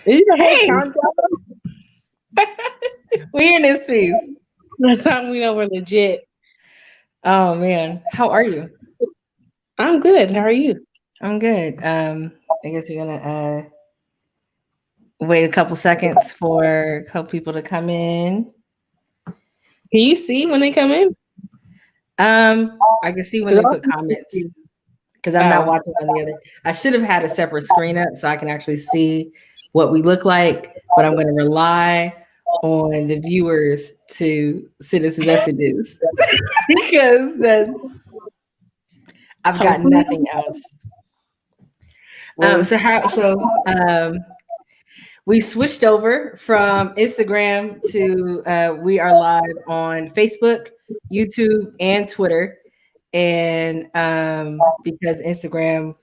Is it a whole Hey, countdown? we in this piece. That's how we know we're legit. Oh man, how are you? I'm good. How are you? I'm good. I guess we're gonna wait a couple seconds for a couple people to come in. Can you see when they come in? I can see when 'Cause they I'll put be comments confused. because I'm not Oh, watching on the other. I should have had a separate screen up so I can actually see what we look like, but I'm gonna rely on the viewers to send us messages because I've got hopefully. nothing else. Well, We switched over from Instagram to we are live on Facebook, YouTube, and Twitter. And because Instagram,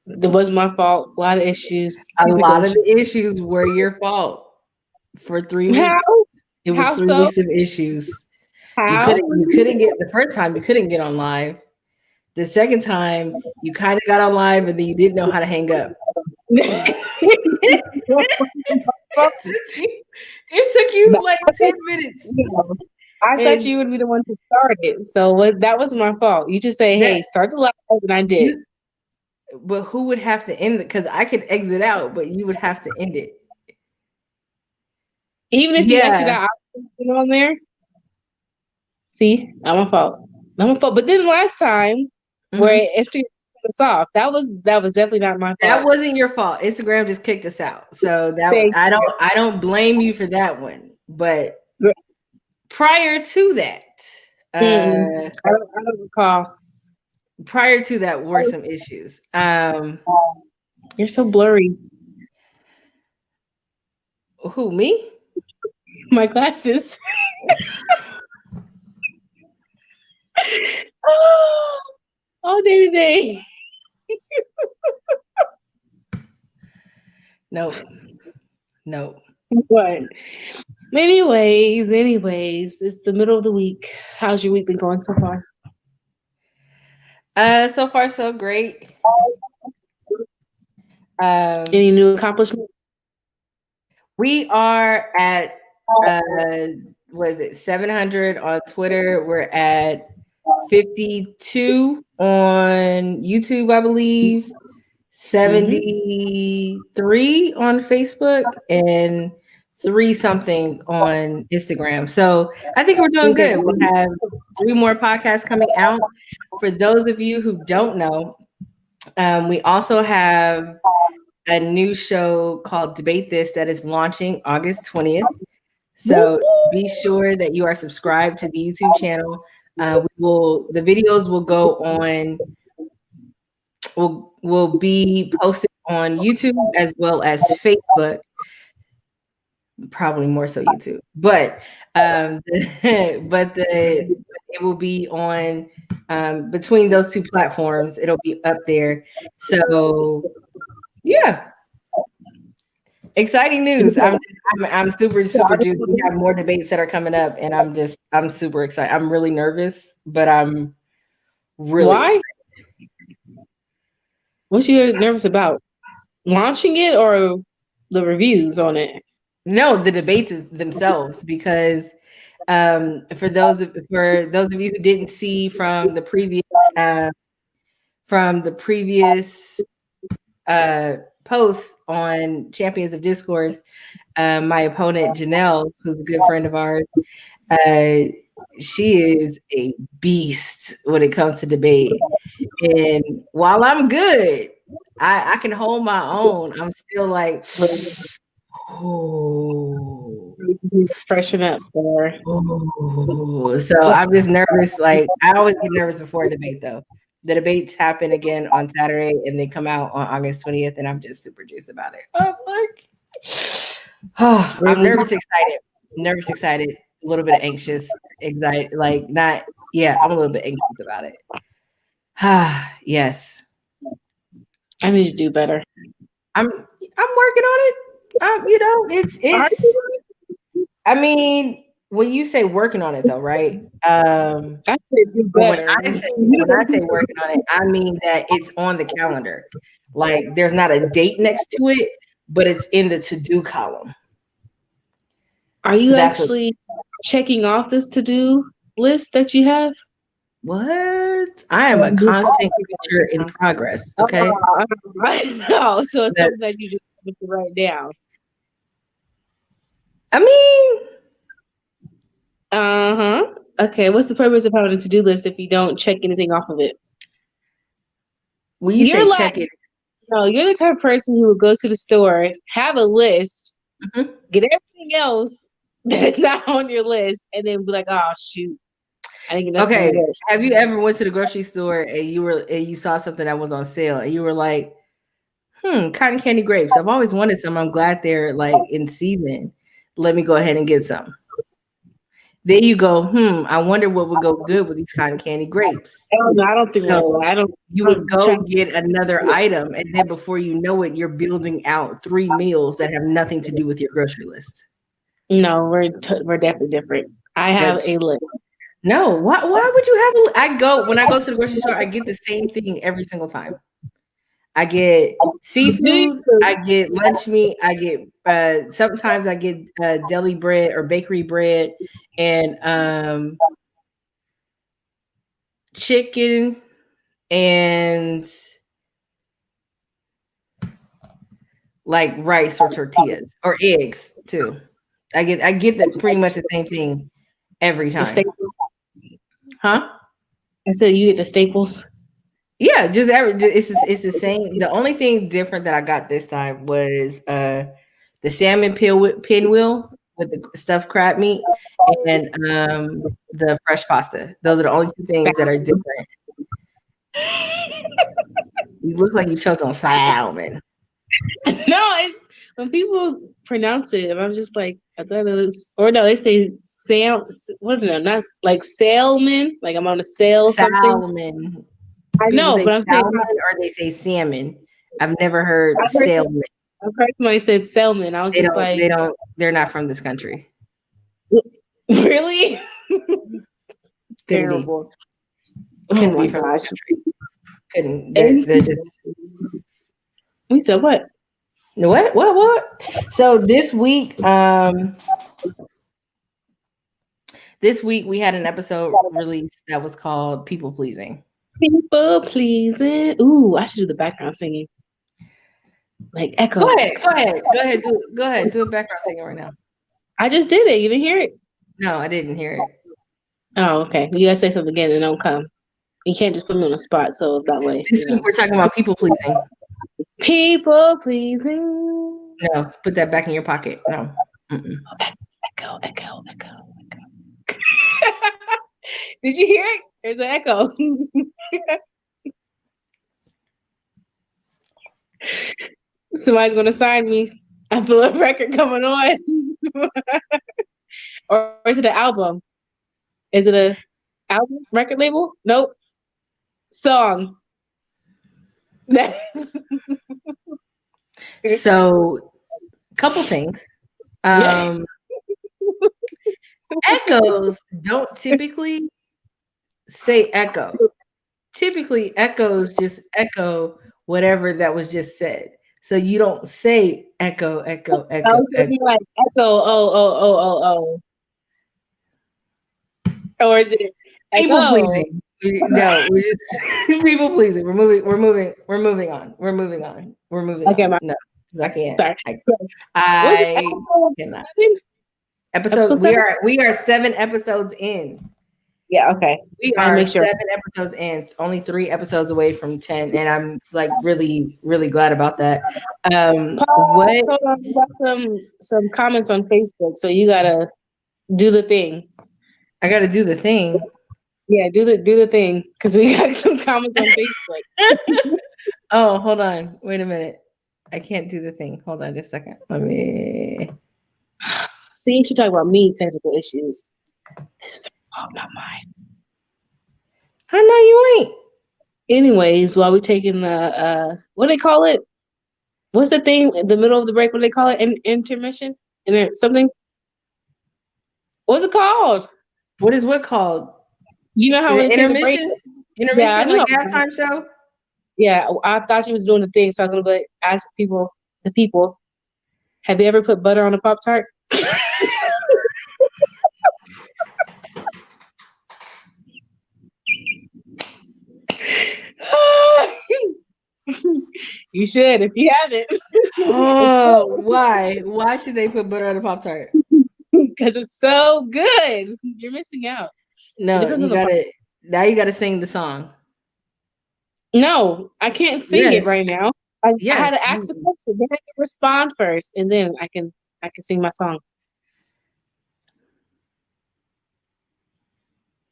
it was my fault. A lot of issues. a Typical lot of issues. the issues were your fault for 3 weeks. How? It was How three so? weeks of issues. How? You couldn't get the first time you couldn't get on live. The second time you kind of got on live, and then you didn't know how to hang up. It took you like 10 minutes. I thought And you would be the one to start it, so that was my fault. You just say, that "Hey, start the live," and I did. but who would have to end it? Because I could exit out, but you would have to end it. Even if you exit Yeah. out, I was on there. See, I'm a fault. I'm a fault. But then last time, where Mhm. Instagram cut us off, that was definitely not my That fault. wasn't your fault. Instagram just kicked us out. So that Thank you. I don't blame you for that one. But prior to that, Mm-mm. I don't recall. prior to that were some issues. You're so blurry. Who, me? My glasses. Oh, all day today. Nope. Nope. What? Anyways, it's the middle of the week. How's your week been going so far? So far so great. Um Any new accomplishments? we are at uh what is it, 700 on Twitter. We're at 52 on YouTube, I believe, Mm-hmm. 73 on Facebook, and 3 something on Instagram. So I think we're doing good. We have 3 more podcasts coming out. For those of you who don't know, we also have a new show called Debate This that is launching August 20th. So be sure that you are subscribed to the YouTube channel. The videos will go on, will be posted on YouTube as well as Facebook, probably more so YouTube. But it will be on between those two platforms. It'll be up there. So yeah, exciting news. I'm super juiced. We have more debates that are coming up, and I'm super excited. I'm really nervous, but I'm really Why? What you nervous about? Launching it or the reviews on it? no, the themselves, because for those of you who didn't see from the previous posts on Champions of Discourse, my opponent Janelle, who's a good friend of ours, uh, she is a beast when it comes to debate. And while I'm good, I can hold my own. I'm still like, oh, You just need to freshen up for. oh. So I'm just nervous. Like, I always get nervous before a debate, though. The debates happen again on Saturday, and they come out on August 20th, and I'm just super juiced about it. I'm like, oh, I'm nervous, excited, a little bit anxious, excited, like not, yeah, I'm a little bit anxious about it. Yes, I need to do better. I'm working on it. Are It's. I mean, when you say working on it, though, right? I said do But better. when I say working on it, I mean that it's on the calendar. Like there's not a date next to it, but it's in the to-do column. Are So you that's what. actually checking off this to-do list that you have? What? I am Or a you just constant creature in progress. Okay. oh, I know. So it's something that you That's. just have to write down. I mean, Uh-huh. Okay, what's the purpose of having a to-do list if you don't check anything off of it? when you You're say like, check it, no, you're the type of person who would go to the store, have a list, mhm. get everything else that's not on your list, and then be like, oh shoot, I didn't get nothing on Okay. the list. Have you ever went to the grocery store and you saw something that was on sale and you were like, cotton candy grapes. I've always wanted some. I'm glad they're like in season. Let me go ahead and get some. There you go. I wonder what would go good with these cotton candy grapes. No, I don't think like that. So you I would don't try. go get another item, and then before you know it, you're building out 3 meals that have nothing to do with your grocery list. No, we're definitely different. I have a That's list. no. Why would you have when I go to the grocery store, I get the same thing every single time. I get Do you? seafood, I get lunch meat, I get sometimes I get deli bread or bakery bread and chicken and like rice or tortillas or eggs too. I get the pretty much the same thing every The time. staples. Huh? I said you get the staples. Yeah, it's the same. The only thing different that I got this time was the salmon pinwheel with the stuffed crab meat and the fresh pasta. Those are the only two things that are different. You look like you choked on salmon. No, it's when people pronounce it, and I'm just like, I thought it was, or no, they say sail. What no, not like salmon. Like I'm on a sail something. Salmon. I People know, say but I'm saying salmon or they say salmon. I've never heard I heard, salmon. I heard somebody said salmon. I was They just don't. like, They don't. They're not from this country. really Couldn't be. terrible. Oh Couldn't be my from this gosh. country. Couldn't. And They're just. we said what? What? So this week we had an episode released that was called People Pleasing. People pleasing. Ooh, I should do the background singing. Like Go echo, ahead, echo. go ahead, do a background singing right now. I just did it. You didn't hear it? No, I didn't hear it. Oh, okay. You gotta say something again and don't come. You can't just put me on the spot, so that way, This week we're talking about people pleasing. People pleasing. No, put that back in your pocket. No. Mm-mm. Echo, echo, echo, echo. Did you hear it? There's an echo. Somebody's gonna sign me. I feel a record coming on. Or is it an album? Is it a album record label? Nope. Song. So, couple things. Yeah. Echoes don't typically say echo. Typically, echoes just echo whatever that was just said. So you don't say echo, echo, I echo, was gonna echo. be like echo, or is it People echo? pleasing. No, we're just people pleasing. We're moving on. We're moving Okay, on. No, because I can't. sorry. Was it I episode cannot. 7? Episode Episode we 7? are 7 episodes in. Yeah, okay. We I are make sure. 7 episodes in, only 3 episodes away from 10, and I'm like really, really glad about that. What Hold on, we got some comments on Facebook, so you gotta do the thing. I got to do the thing. Yeah, do the thing because we got some comments on Facebook. Oh, hold on. Wait a minute. I can't do the thing. Hold on just a second. Let me. See, you should talk about me technical issues. This is her fault, not mine. I know you ain't. Anyways, while we taking the what do they call it? What's the thing in the middle of the break? What do they call it? Intermission? Something? What's it called? What is what called? You know how Is when it they take a break? intermission? Yeah, I Intermission, know. like halftime show? Yeah, I thought you was doing the thing, so I was gonna ask the people. Have you ever put butter on a Pop-Tart? You should if you haven't. Oh, why? Why should they put butter on a Pop-Tart? Because it's so good. You're missing out. It No, depends on you the part. gotta now you gotta sing the song. No, I can't sing it Yes, right now. I had yes. to ask the question, then I can respond first, and then I can sing my song.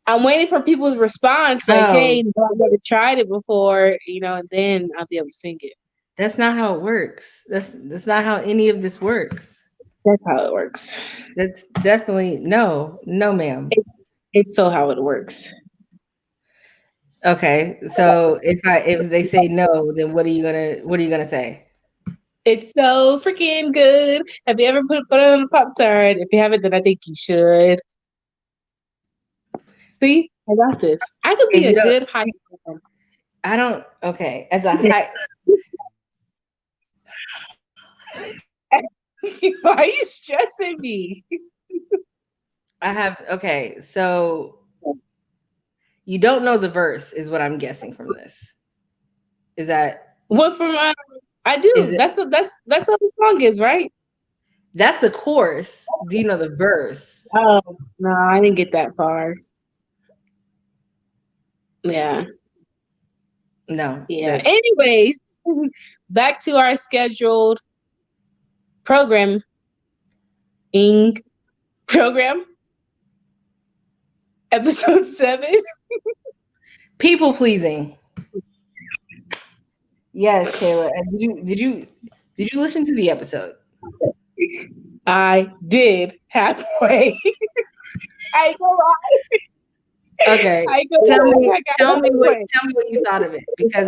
I'm waiting for people's response, like, Oh, "Hey, no, I've never tried it before," and then I'll be able to sing it. that's not how it works. That's not how any of this works. That's how it works. That's definitely no, ma'am. It's so how it works. Okay, so if they say no, then what are you gonna say? It's so freaking good. Have you ever put butter on a Pop-Tart? If you haven't, then I think you should. See, I got this. I could And be you a don't. good high school. I don't. Okay, as a high. Why are you stressing me? I have. Okay, so you don't know the verse, is what I'm guessing from this. Is that What from? I is do. it? That's what the song is, right? That's the chorus. Do you know the verse? Oh no, I didn't get that far. Yeah, No, yeah. that's Anyways, back to our scheduled programming program, episode 7. people pleasing. Yes, Kayla. And did you listen to the episode? I did halfway. I go Okay. I go Tell me, I got tell me what halfway. tell me what you thought of it. Because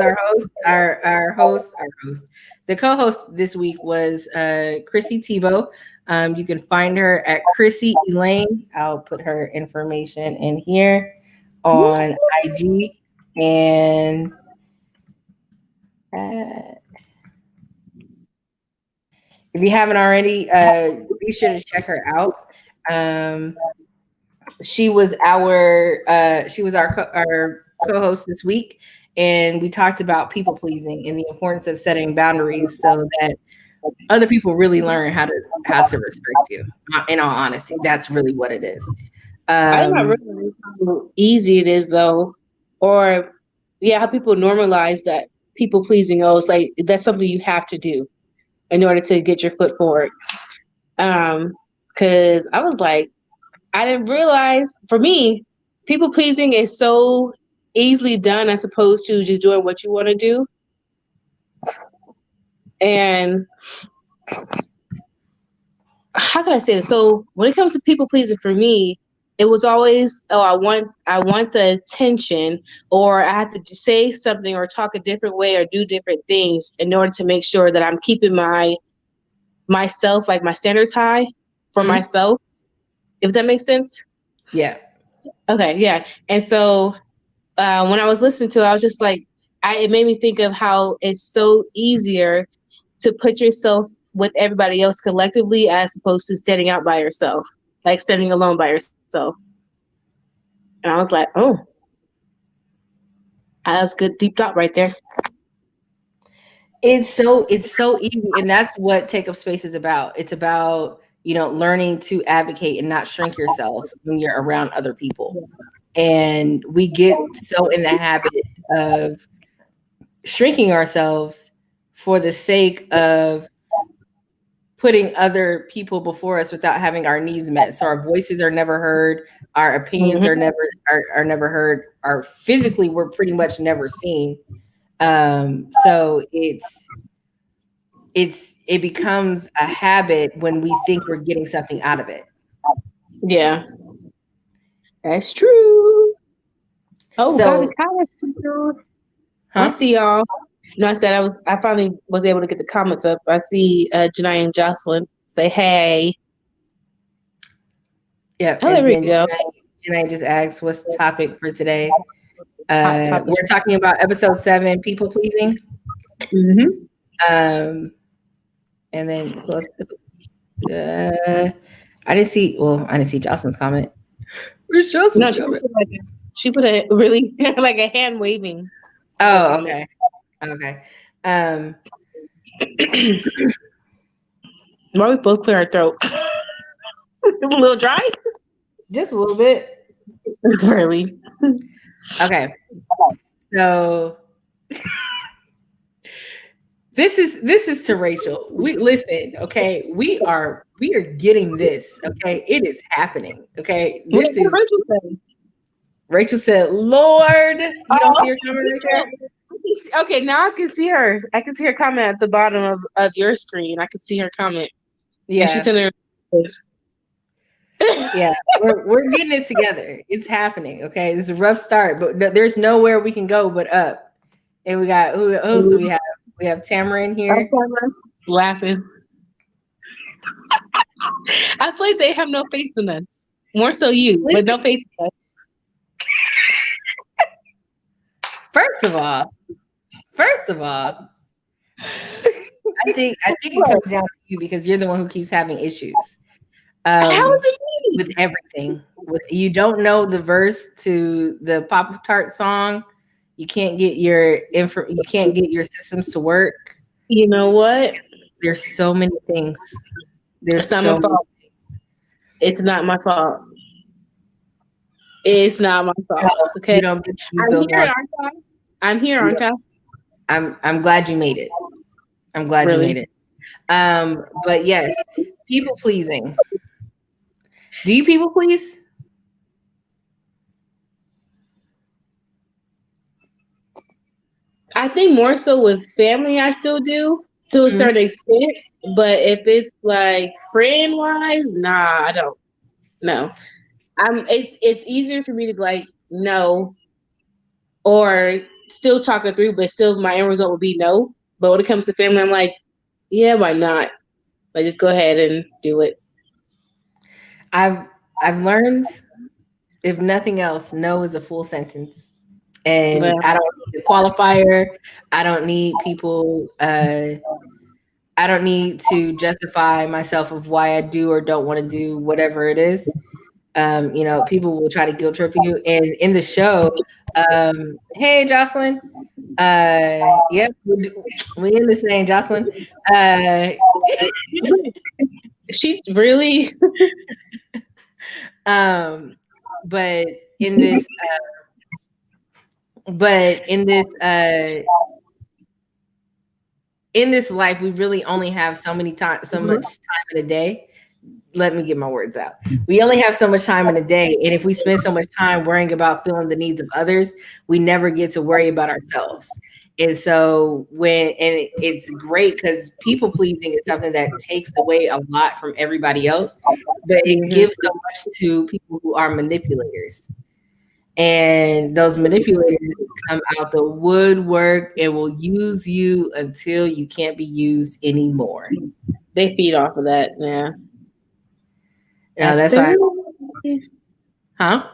the co-host this week was Chrissy Tebow. You can find her at Chrissy Elaine. I'll put her information in here on IG. And if you haven't already, be sure to check her out. Um, she was our co-host this week, and we talked about people pleasing and the importance of setting boundaries so that other people really learn how to respect you. In all honesty, that's really what it is. I did not realize how easy it is though. Or yeah, how people normalize that people pleasing. Oh, it's like that's something you have to do in order to get your foot forward. Because I was like, I didn't realize for me, people pleasing is so easily done as opposed to just doing what you want to do. And how can I say this? So when it comes to people pleasing for me, it was always, oh, I want the attention, or I have to just say something or talk a different way or do different things in order to make sure that I'm keeping myself, like my standards high for Mhm. myself, if that makes sense. Yeah. Okay, yeah. And so when I was listening to it, I was just like, it made me think of how it's so easier to put yourself with everybody else collectively as opposed to standing out by yourself, like standing alone by yourself. And I was like, oh, that's good deep thought right there. It's so easy, and that's what Take Up Space is about. It's about, learning to advocate and not shrink yourself when you're around other people. And we get so in the habit of shrinking ourselves for the sake of putting other people before us without having our needs met. So our voices are never heard, our opinions Mm-hmm. are never heard, our physically we're pretty much never seen. So it becomes a habit when we think we're getting something out of it. Yeah, that's true. Oh, got the So, comments. I huh? see y'all. No, I said I finally was able to get the comments up. I see Janai and Jocelyn say, hey. Yep. Oh, there And we then go. Janae just asked, what's the topic for today? Hot topic. We're talking about episode 7, people pleasing. Mm-hmm. Um, and then who else? I didn't see. Well, I didn't see Jocelyn's comment. Where's No, Jocelyn's comment? she put a really like a hand waving. Oh, okay, okay. Why we both clear our throat? A little dry. Just a little bit. Really. Okay, so this is to Rachel. We listen, okay. We are getting this, okay. It is happening, okay. This is Rachel say? Rachel said, "Lord, you don't see her comment right there." Okay, now I can see her. I can see her comment at the bottom of your screen. I can see her comment. Yeah, and she's in there. Yeah, we're getting it together. It's happening. Okay, it's a rough start, but there's nowhere we can go but up. And we got who else do we have? We have Tamara in here. Laughing. I feel like they have no faith in us. More so you, but no faith in us. First of all, I think it comes down to you because you're the one who keeps having issues. How is it me? With everything? With you don't know the verse to the Pop Tart song. You can't get your you can't get your systems to work. You know what? There's so many things. There's it's not so my fault. It's not my fault. It's not my fault. Okay. You don't get to use those I'm here, aren't I? I'm glad you made it. I'm glad you made it. But yes, people pleasing. Do you people please? I think more so with family, I still do to a certain extent. But if it's like friend wise, nah, I don't. No, It's easier for me to be like no, or still talk it through, but still my end result would be no. But when it comes to family, I'm like, yeah, why not? Like just go ahead and do it. I've learned, if nothing else, no is a full sentence. And I don't need a qualifier. I don't need people I don't need to justify myself of why I do or don't want to do whatever it is. People will try to guilt trip you. And in the show, hey Jocelyn. Yep, we in the same, Jocelyn. She really but in this in this life, we really only have so much time in a day. Let me get my words out. We only have so much time in a day. And if we spend so much time worrying about filling the needs of others, we never get to worry about ourselves. And so it's great because people pleasing is something that takes away a lot from everybody else, but it gives so much to people who are manipulators. And those manipulators come out the woodwork and will use you until you can't be used anymore. They feed off of that, yeah. That's why. Huh?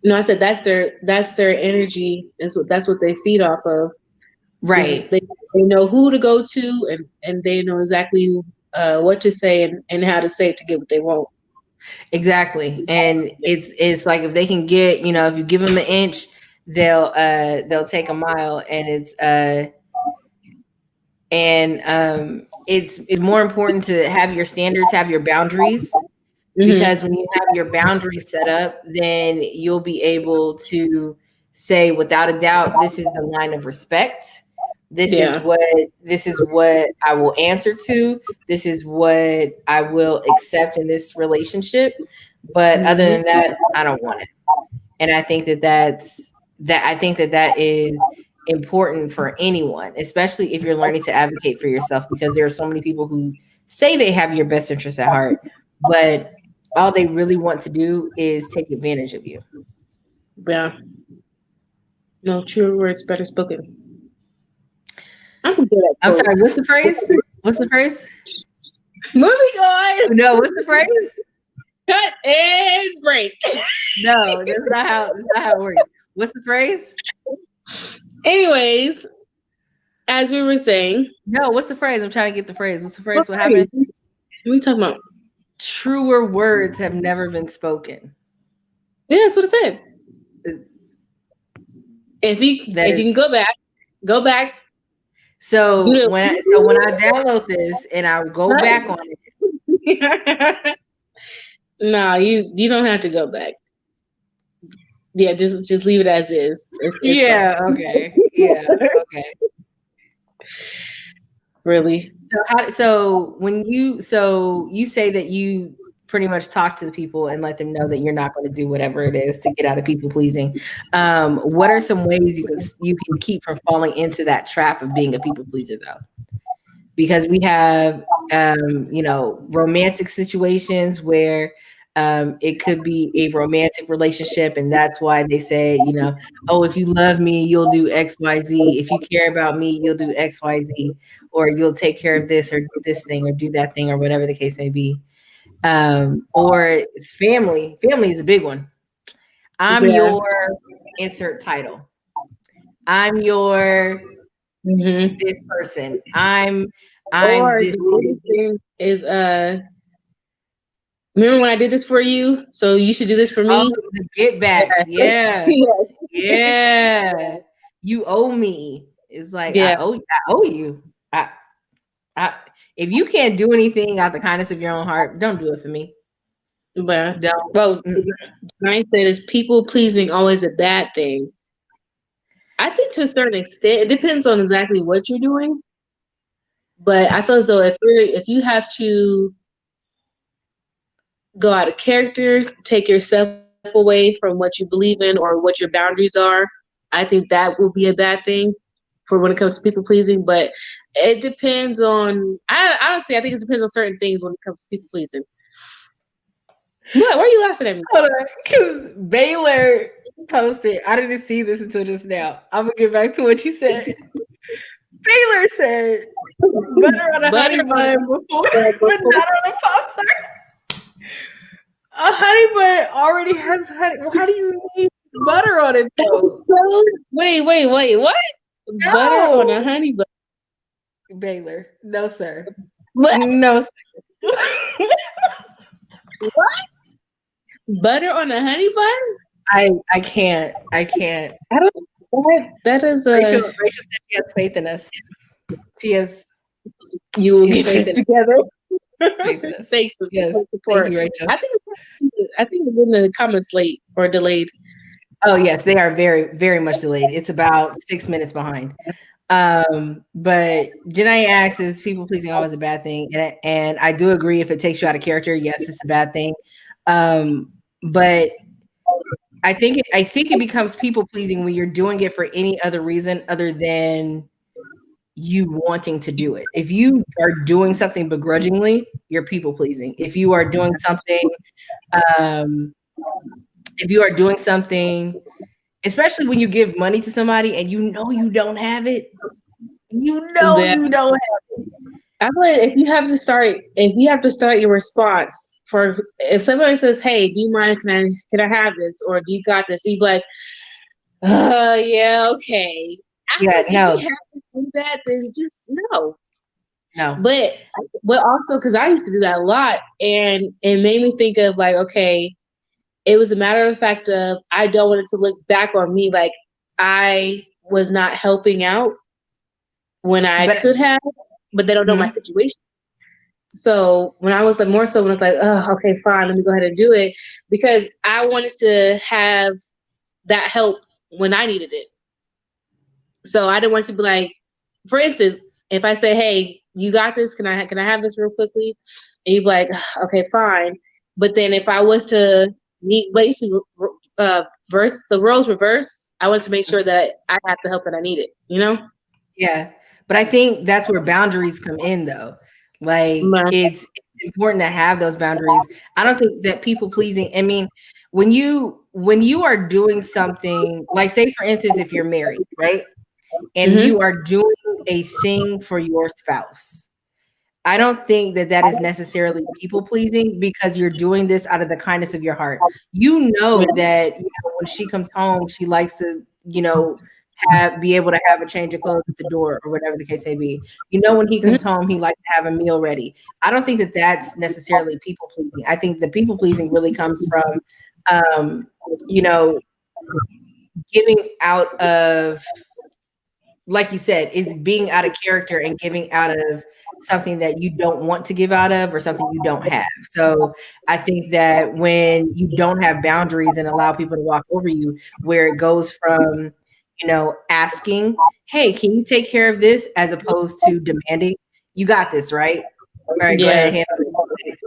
No, I said that's their energy. That's what they feed off of. Right. They know who to go to and they know exactly what to say and how to say it to get what they want. Exactly. And it's like if they can get, if you give them an inch, they'll take a mile. And it's more important to have your standards, have your boundaries. Because when you have your boundaries set up, then you'll be able to say without a doubt, this is the line of respect. This is what I will answer to. This is what I will accept in this relationship. But other than that, I don't want it. And I think that is important for anyone, especially if you're learning to advocate for yourself, because there are so many people who say they have your best interests at heart, but all they really want to do is take advantage of you. Yeah. No, true words better spoken. I'm sorry, what's the phrase? What's the phrase? Moving on. No, what's the phrase? Cut and break. No, that's not how it works. What's the phrase? Anyways, as we were saying. No, what's the phrase? I'm trying to get the phrase. What's the phrase? What happened? What are we talking about? truer words have never been spoken. Yeah, that's what it said. If That you can go back, do so when I the download this and I go back on it. no, you don't have to go back. Yeah, just leave it as is. It's fine. Yeah, okay. Yeah, okay. Really. So you say that you pretty much talk to the people and let them know that you're not going to do whatever it is to get out of people pleasing. What are some ways you can keep from falling into that trap of being a people pleaser though? Because we have romantic situations where it could be a romantic relationship, and that's why they say, oh, if you love me, you'll do XYZ. If you care about me, you'll do XYZ, or you'll take care of this or this thing or do that thing or whatever the case may be. Or it's family. Family is a big one. I'm Yeah. your insert title. I'm your Hmm. this person. I'm Or this the biggest thing is remember when I did this for you? So you should do this for Oh, me. the get backs. Yeah. Yeah. Yeah. You owe me. It's like Yeah. I owe you. I, I if you can't do anything out the kindness of your own heart, don't do it for me. But Don't. well, Mm. I said, is people pleasing always a bad thing? I think to a certain extent, it depends on exactly what you're doing. But I feel as though if you have to go out of character, take yourself away from what you believe in or what your boundaries are, I think that will be a bad thing for when it comes to people pleasing. But it depends on. I honestly, I think it depends on certain things when it comes to people pleasing. What? Why are you laughing at me? Hold on, because Baylor posted. I didn't see this until just now. I'm gonna get back to what you said. Baylor said butter on a Butter honey on bun before, but before. not on a pop tart. A honey bun already has honey. Why do you need butter on it though? So, wait, what? Butter on a No, honey bun. Baylor. No, sir. What? No, sir. What? Butter on a honey bun? I can't. I can't. I don't. That is a. Rachel said she has faith in us. She has You will she has get faith this in together. faith in us. Thanks for Yes. the Thank support. you, Rachel. I think it's in the comments late or delayed. Oh yes, they are very, very much delayed. It's about 6 minutes behind. But Janae asks, is people pleasing always a bad thing? And I do agree, if it takes you out of character, yes, it's a bad thing. But I think it becomes people pleasing when you're doing it for any other reason other than you wanting to do it. If you are doing something begrudgingly, you're people pleasing. Um, if you are doing something, especially when you give money to somebody and you know you don't have it, you know That you don't have I feel like if you have to start your response for if somebody says, "Hey, do you mind? Can I have this?" or "Do you got this?" You be like, yeah, okay. I feel yeah, like if you no, have to do that, then just no. no. But also because I used to do that a lot, and it made me think of like, okay, it was a matter of fact of I don't want it to look back on me like I was not helping out when I But could have, but they don't know my mhm. situation. So when I was like more so when it's like, oh, okay, fine, let me go ahead and do it because I wanted to have that help when I needed it. So I didn't want to be like, for instance, if I say, "Hey, you got this? Can I have this real quickly?" And you'd be like, "Okay, fine." But then if I was to need basically verse the roles reverse, I wanted to make sure that I had the help that I needed. You know? Yeah, but I think that's where boundaries come in, though. Like My, it's important to have those boundaries. I don't think that people pleasing. I mean, when you are doing something, like say for instance, if you're married, right, and you mm-hmm. are doing a thing for your spouse, I don't think that that is necessarily people pleasing because you're doing this out of the kindness of your heart. You know that when she comes home, she likes to, be able to have a change of clothes at the door or whatever the case may be. You know, when he comes home, he likes to have a meal ready. I don't think that that's necessarily people pleasing. I think the people pleasing really comes from, you know, giving out of, like you said, is being out of character and giving out of something that you don't want to give out of or something you don't have. So I think that when you don't have boundaries and allow people to walk over you, where it goes from, you know, asking, hey, can you take care of this, as opposed to demanding, you got this, right? All right, go ahead Yeah. and handle it.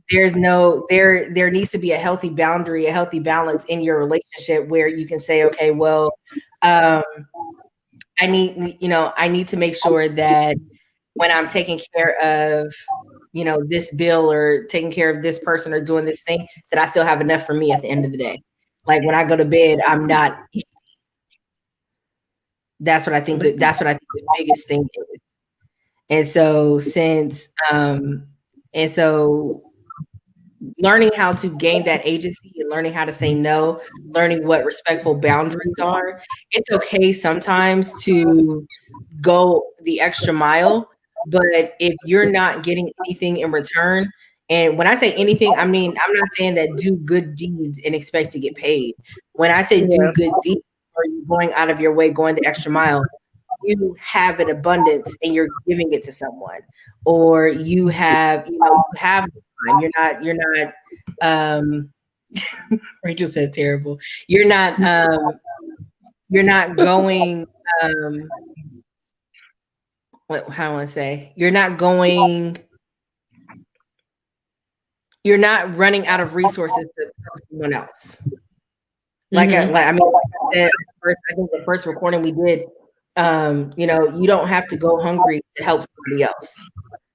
There's no there needs to be a healthy boundary, a healthy balance in your relationship where you can say, okay, well, um, I need to make sure that when I'm taking care of, you know, this bill or taking care of this person or doing this thing, that I still have enough for me at the end of the day. Like when I go to bed, I'm not. That's what I think the biggest thing is. And so and so learning how to gain that agency and learning how to say no, learning what respectful boundaries are. It's okay sometimes to go the extra mile, but if you're not getting anything in return, and when I say anything, I mean, I'm not saying that do good deeds and expect to get paid. When I say do Yeah. good deeds, or you going out of your way, going the extra mile, you have an abundance and you're giving it to someone, or you have, you know, you have time. You're not, um, Rachel said terrible. You're not going, um, how I want to say, you're not running out of resources to help someone else. Mm-hmm. I mean, like I said, I think the first recording we did, you know, you don't have to go hungry to help somebody else.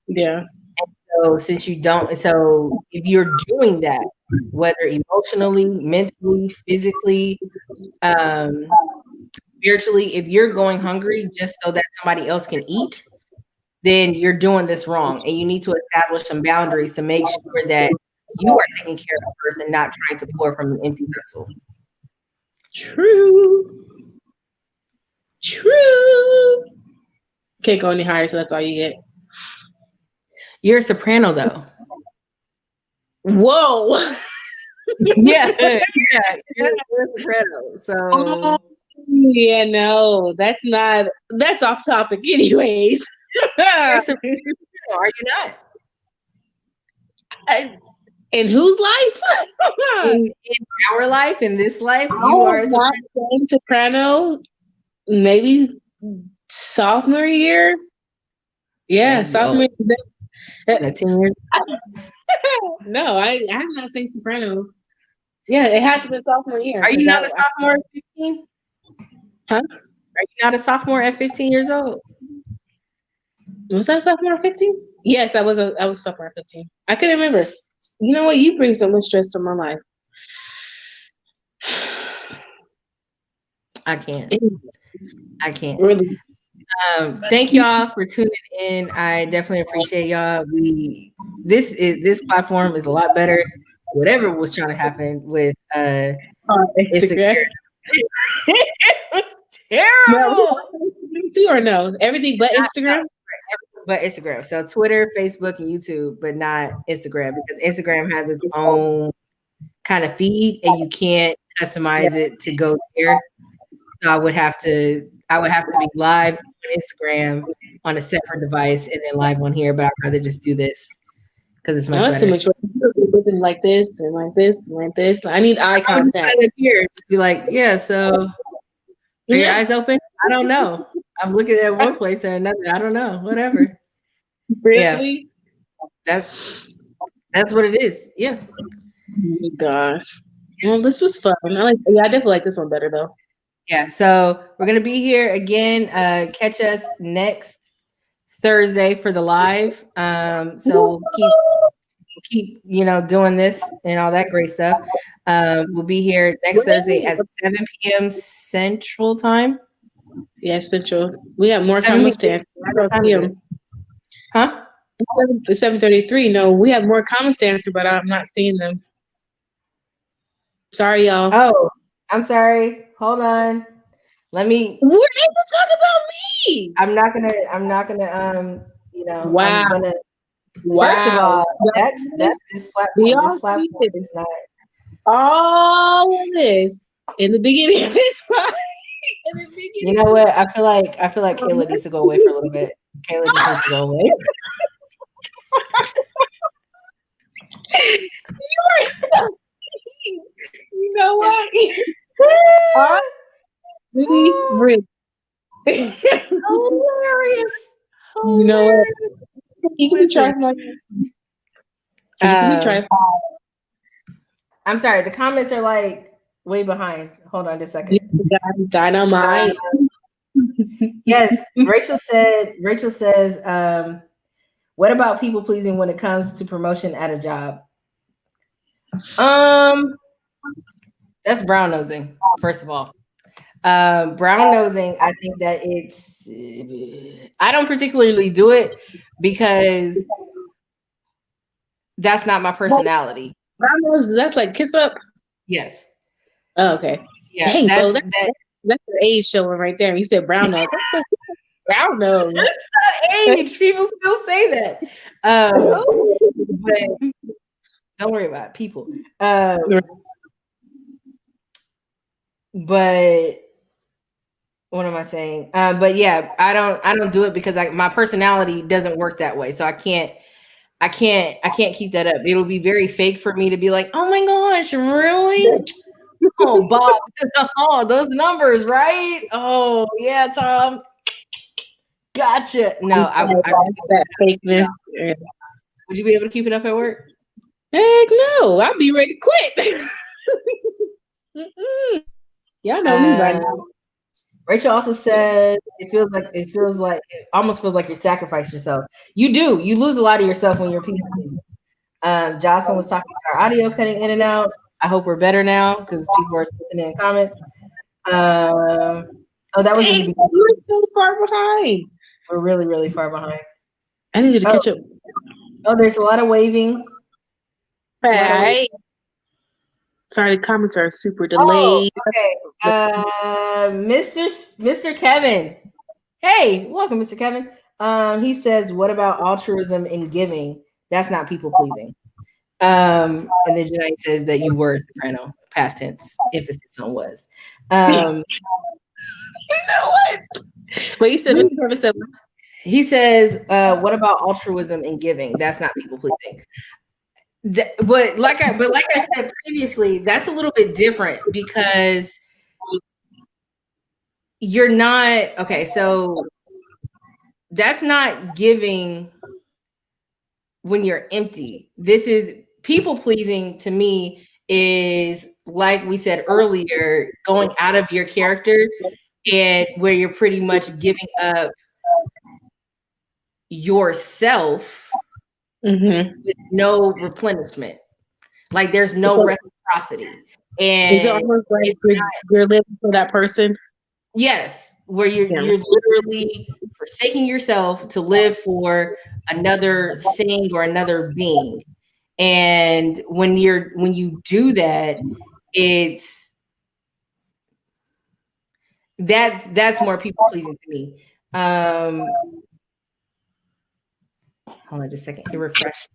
Yeah. So since you don't, so if you're doing that, whether emotionally, mentally, physically, um, spiritually, if you're going hungry just so that somebody else can eat, then you're doing this wrong. And you need to establish some boundaries to make sure that you are taking care of the person, not trying to pour from an empty vessel. True. True. Can't go any higher, so that's all you get. You're a soprano though. Whoa. Yeah, yeah, you're a soprano. Oh, So yeah, no, that's off topic anyways. you're a soprano, are you not? In whose life? In our life, in this life, I you are was a not soprano. playing soprano maybe sophomore year. Yeah, Dang, you sophomore old. year. That 10 years. No, I have not sang soprano. Yeah, it had to be sophomore year Are you because not a sophomore at 15? huh? Are you not a sophomore at 15 years old? Was that sophomore 15? Yes, I was sophomore 15. I couldn't remember. You know what? You bring so much stress to my life. I can't. It's I can't. really. Thank y'all for tuning in. I definitely appreciate y'all. This platform is a lot better. Whatever was trying to happen with Instagram. Instagram. It was No, we terrible. on Instagram too or no? Everything but Not, no, Instagram. but Instagram. So Twitter, Facebook, and YouTube, but not Instagram, because Instagram has its own kind of feed and you can't Yeah. customize it to go there. So I would have to be live on Instagram on a separate device and then live on here, but I'd rather just do this because it's No, much that's too better. much work. Looking like this and like this and like this. I need eye I would just put contact. it up here, just be like, yeah, so are your Yeah, eyes open? I don't know. I'm looking at one place and another. I don't know. Whatever. Yeah, really. that's what it is. Yeah. Oh my gosh. Well, this was fun. Yeah, I definitely like this one better though. Yeah. So we're gonna be here again. Catch us next Thursday for the live. So we'll keep doing this and all that great stuff. We'll be here next Thursday at 7 p.m. Central Time. Yeah, Central. We got more 7 comments to p.m. answer. What time is it? Huh? The 7:33. No, we have more comments to answer, but I'm not seeing them. Sorry, y'all. Oh, I'm sorry. Hold on. Let me. We're able to talk about me. I'm not gonna. I'm Wow. gonna. First of Wow. all, Y'all that's see this? this We platform. This all see platform this. is not. All of this in the beginning of this fight. In the You beginning know what? I feel like of Kayla needs to go away for a little bit. Kayla just needs to go away. you know what? All really rich. you Hilarious. know what? Hilarious. You can be Listen. trying like you can be trying. I'm sorry. The comments are like way behind. Hold on just a second. Guys, dynamite. Yes, Rachel says, what about people pleasing when it comes to promotion at a job? That's brown nosing, first of all. Brown nosing, I think that I don't particularly do it because that's not my personality. That's like kiss up. Yes. Oh, okay. Yeah, Dang, bro, that's that. that's the age showing right there. You said brown nose. What's the brown nose? That's not age. People still say that. But don't worry about it, people. But what am I saying? But yeah, I don't do it because my personality doesn't work that way. So I can't keep that up. It'll be very fake for me to be like, oh my gosh, really? Oh, Bob, oh, those numbers, right? Oh yeah, Tom. Gotcha. No, that fakeness. Yeah. Would you be able to keep it up at work? Heck no, I'd be ready to quit. Y'all know me by now. Rachel also said it almost feels like you sacrifice yourself. You do. You lose a lot of yourself when you're people pleasing. Jocelyn was talking about our audio cutting in and out. I hope we're better now because people are listening in comments. That was in the beginning. We're so far behind. We're really, really far behind. I need you to catch up. Oh, there's a lot of waving. Hey. Sorry, the comments are super delayed. Oh, okay. Mr. Kevin. Hey, welcome, Mr. Kevin. He says, what about altruism in giving? That's not people pleasing. And then Janine says that you were a soprano, past tense, emphasis on was. You know what? Wait, you said Mr. Kevin. He says, what about altruism in giving? That's not people pleasing. But like I said previously, that's a little bit different because you're not okay. So that's not giving when you're empty. This is people pleasing to me is like we said earlier, going out of your character and where you're pretty much giving up yourself with no replenishment. Like there's no reciprocity. And it's almost like you're living for that person. Yes, where you're literally forsaking yourself to live for another thing or another being. And when you do that, that's more people pleasing to me. Hold on just a second. It refreshed.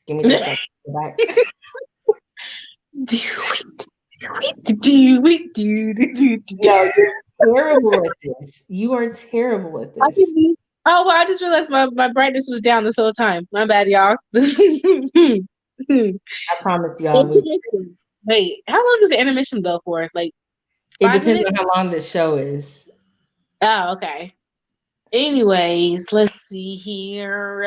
Give me just a second. Go back. Do it. No, you're terrible at this. You are terrible at this. Oh well, I just realized my brightness was down this whole time. My bad, y'all. I promise y'all. Wait, how long does the intermission go for? Like it depends on how long this show is. Oh, okay. Anyways, let's see here.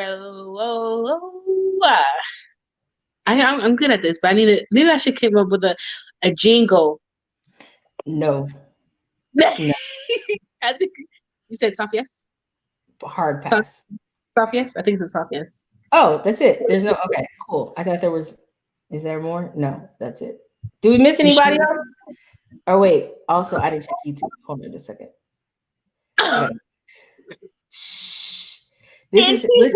I'm good at this, but maybe I should come up with a jingle. No. I think you said soft yes. Hard pass. Soft yes. I think it's a soft yes. Oh, that's it. There's no. Okay, cool. I thought there was. Is there more? No, that's it. Do we miss anybody else? Oh wait. Also, I didn't check YouTube. Hold on just a second. Listen. If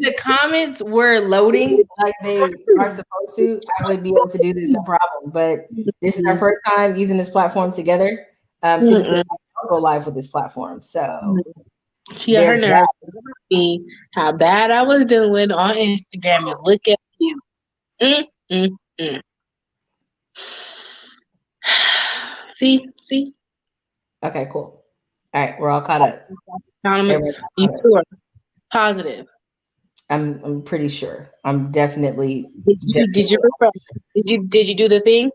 the comments were loading like they are supposed to, I would be able to do this no problem. But this is our first time using this platform together. Typically, Mm-mm. I don't go live with this platform. So She got her there's that. nerve. Me how bad I was doing on Instagram, and look at you. Mm, mm, mm. See, Okay, cool. All right, we're all caught up. Everyone's comments. You caught up. sure? Positive. I'm pretty sure. I'm definitely Did you definitely. refresh? Did you do the thing?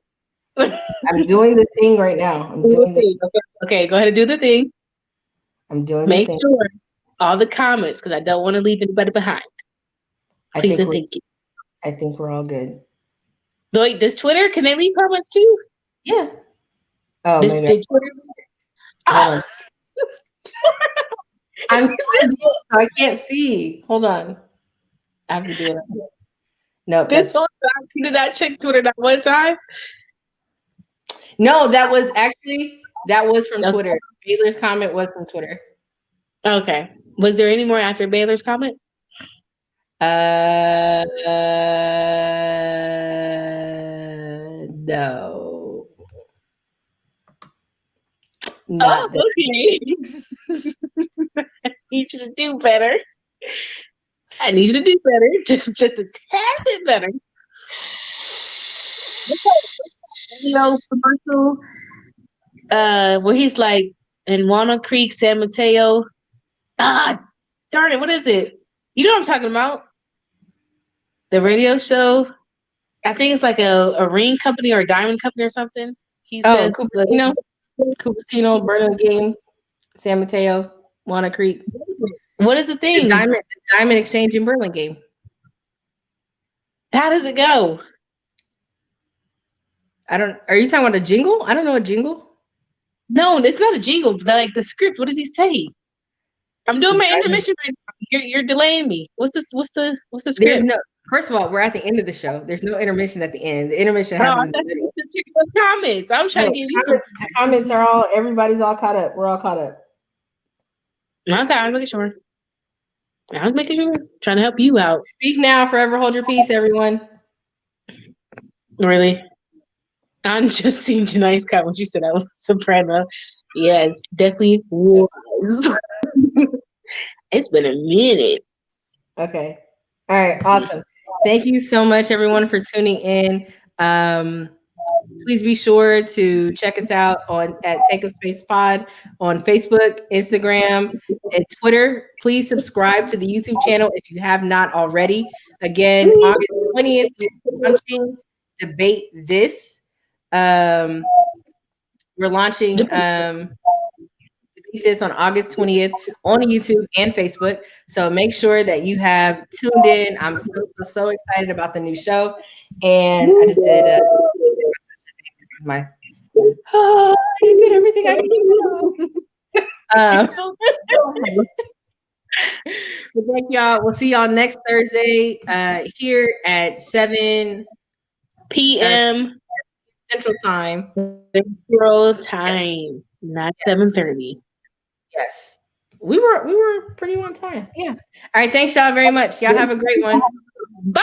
I'm doing the thing right now. I'm Do the doing the. thing. Okay, go ahead and do the thing. I'm doing the Make thing. sure all the comments, because I don't want to leave anybody behind. I Please think and we're. thank you. I think we're all good. Wait, does Twitter, can they leave comments too? Yeah. Oh, Did maybe. Twitter? Hold on. I'm this, so I can't see. Hold on. I have to do it. No, this that's whole time, you did not check Twitter that one time? no. That was from Okay. Twitter. Baylor's comment was from Twitter. Okay. Was there any more after Baylor's comment? No, Oh, not that. okay. I need you to do better. I need you to do better. Just a tad bit better. Video commercial, where he's like in Walnut Creek, San Mateo. Ah, darn it, what is it? You know what I'm talking about? The radio show. I think it's like a ring company or a diamond company or something. He Oh, says, Cupertino, Burlingame, San Mateo, Walnut Creek, what is the the thing? Diamond Exchange in Burlingame. How does it go? Are you talking about a jingle? I don't know a jingle. No, it's not a jingle. Like the script. What does he say? I'm doing The my Diamond, intermission right now. You're delaying me. What's the there's script? no, first of all, we're at the end of the show. There's no intermission at the end. The intermission Oh, I happens thought in the you middle. said check the comments. I was trying No, to give you some. the comments are all, everybody's all caught up. We're all caught up. Okay, I was making sure. I was making sure. Trying to help you out. Speak now, forever hold your peace, everyone. Really? I'm just seeing Janice comment when she said I was soprano. Yes, definitely was. It's been a minute. Okay. All right. Awesome. Thank you so much, everyone, for tuning in. Please be sure to check us out at Take Up Space Pod on Facebook, Instagram, and Twitter. Please subscribe to the YouTube channel if you have not already. Again, August 20th, we're launching Debate This. We're launching Debate This on August 20th on YouTube and Facebook. So make sure that you have tuned in. I'm so excited about the new show. And I just did this is my I did everything I could do. Thank y'all. We'll see y'all next Thursday here at 7 PM Central Time. Central Time, not 7:30. Yes. We were pretty on time. Yeah. All right. Thanks y'all very much. Y'all have a great one. Bye.